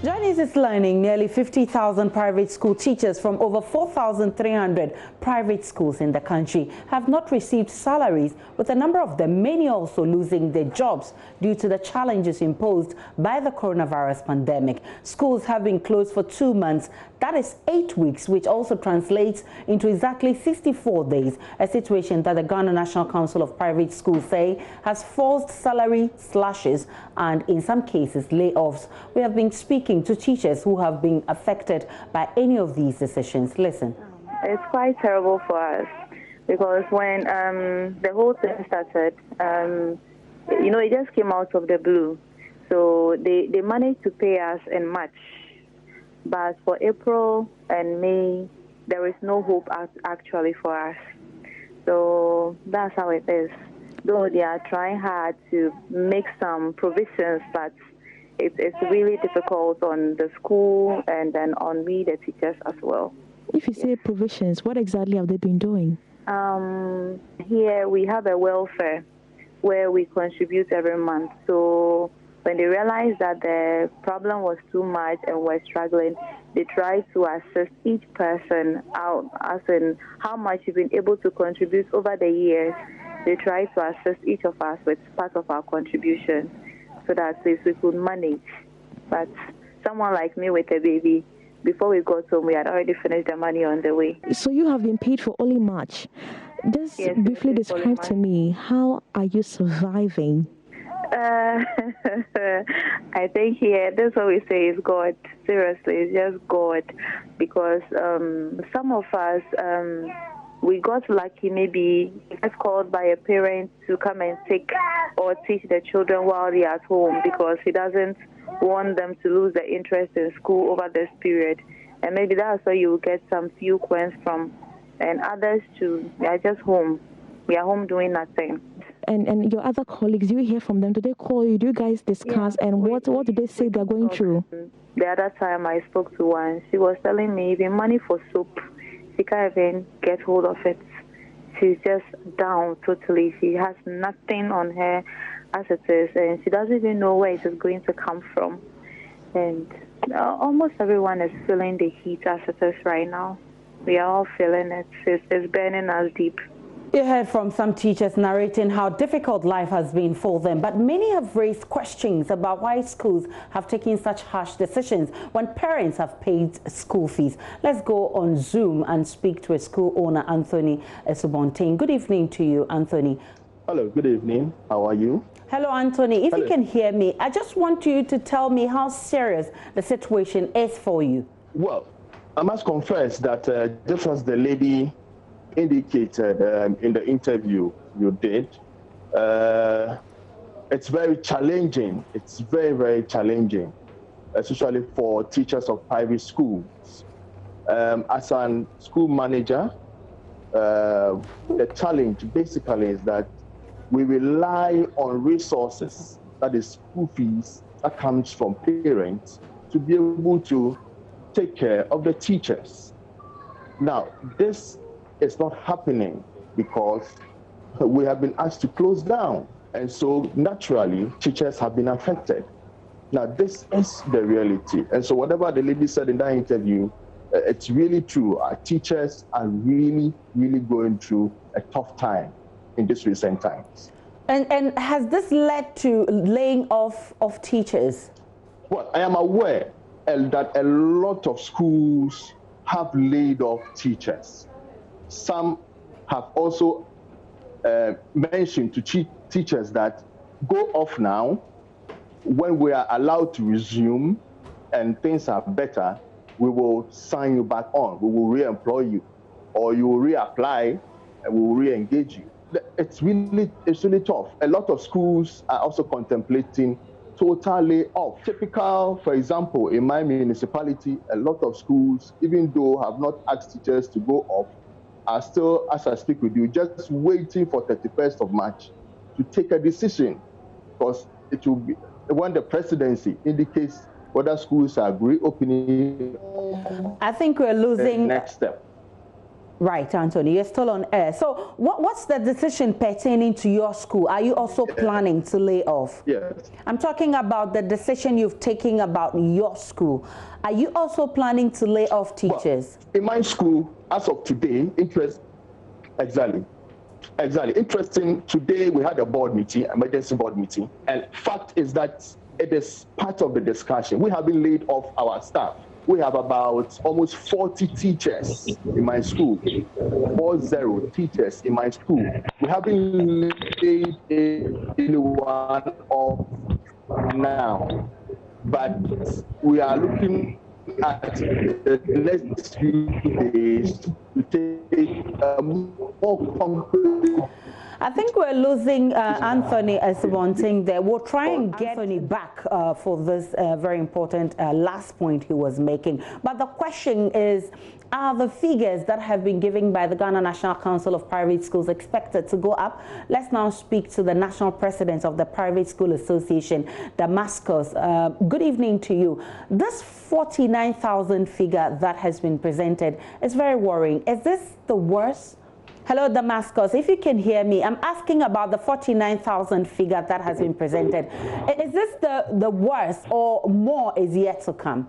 Chinese learning, nearly 50,000 private school teachers from over 4,300 private schools in the country have not received salaries, with a number of them, many also losing their jobs due to the challenges imposed by the coronavirus pandemic. Schools have been closed for 2 months, that is 8 weeks, which also translates into exactly 64 days, a situation that the Ghana National Council of Private Schools say has forced salary slashes and in some cases layoffs. We have been speaking to teachers who have been affected by any of these decisions. Listen. It's quite terrible for us because when the whole thing started, it just came out of the blue. So they managed to pay us in March. But for April and May, there is no hope actually for us. So that's how it is. Though they are trying hard to make some provisions, but it's really difficult on the school and then on we, the teachers, as well. If you say provisions, what exactly have they been doing? Here we have a welfare where we contribute every month. So when they realized that the problem was too much and we're struggling, they tried to assist each person out, as in how much you've been able to contribute over the years. They tried to assist each of us with part of our contribution so that we could manage. But someone like me with a baby, before we got home, we had already finished the money on the way. So you have been paid for only March. Just briefly describe to me, how are you surviving? I think here, that's what we say is God. Seriously, it's just God. Because some of us, we got lucky, maybe just called by a parent to come and take or teach the children while they're at home because he doesn't want them to lose their interest in school over this period. And maybe that's where you will get some few coins from. And others too, they are just home. We are home doing nothing. And your other colleagues, do you hear from them? Do they call you? Do you guys discuss? Yeah. And what do they say they're going through? The other time I spoke to one, she was telling me even money for soap, she can't even get hold of it. She's just down totally. She has nothing on her as it is, and she doesn't even know where it is going to come from. And almost everyone is feeling the heat as it is right now. We are all feeling it. It's burning us deep. You heard from some teachers narrating how difficult life has been for them, but many have raised questions about why schools have taken such harsh decisions when parents have paid school fees. Let's go on Zoom and speak to a school owner, Anthony Esubontain. Good evening to you, Anthony. Hello, good evening. How are you? Hello, Anthony. If you can hear me, I just want you to tell me how serious the situation is for you. Well, I must confess that just as the lady indicated in the interview you did, it's very challenging. It's very, very challenging, especially for teachers of private schools. As a school manager, the challenge basically is that we rely on resources, that is school fees, that comes from parents, to be able to take care of the teachers. Now, this is not happening because we have been asked to close down. And so naturally, teachers have been affected. Now, this is the reality. And so whatever the lady said in that interview, it's really true. Our teachers are really, really going through a tough time in these recent times. And has this led to laying off of teachers? Well, I am aware that a lot of schools have laid off teachers. Some have also mentioned to teachers that go off now. When we are allowed to resume and things are better, we will sign you back on. We will re-employ you, or you will reapply and we will re-engage you. It's really tough. A lot of schools are also contemplating total layoff. Typical, for example, in my municipality, a lot of schools, even though have not asked teachers to go off, are still, as I speak with you, just waiting for 31st of March to take a decision, because it will be when the presidency indicates whether schools are reopening. I think we're losing. Next step. Right, Anthony, you're still on air. So what's the decision pertaining to your school? Are you also planning to lay off? Yes. I'm talking about the decision you've taken about your school. Are you also planning to lay off teachers? Well, in my school, as of today, exactly. Interesting, today we had a board meeting, emergency board meeting, and fact is that it is part of the discussion. We have been laid off our staff. We have about almost 40 teachers in my school, 40 teachers in my school. We haven't laid anyone off now, but we are looking at the next few days to take a more concrete. I think we're losing Anthony as one thing there. We'll try and get Anthony back for this very important last point he was making. But the question is, are the figures that have been given by the Ghana National Council of Private Schools expected to go up? Let's now speak to the National President of the Private School Association, Damascus. Good evening to you. This 49,000 figure that has been presented is very worrying. Is this the worst? Hello, Damascus. If you can hear me, I'm asking about the 49,000 figure that has been presented. Is this the worst, or more is yet to come?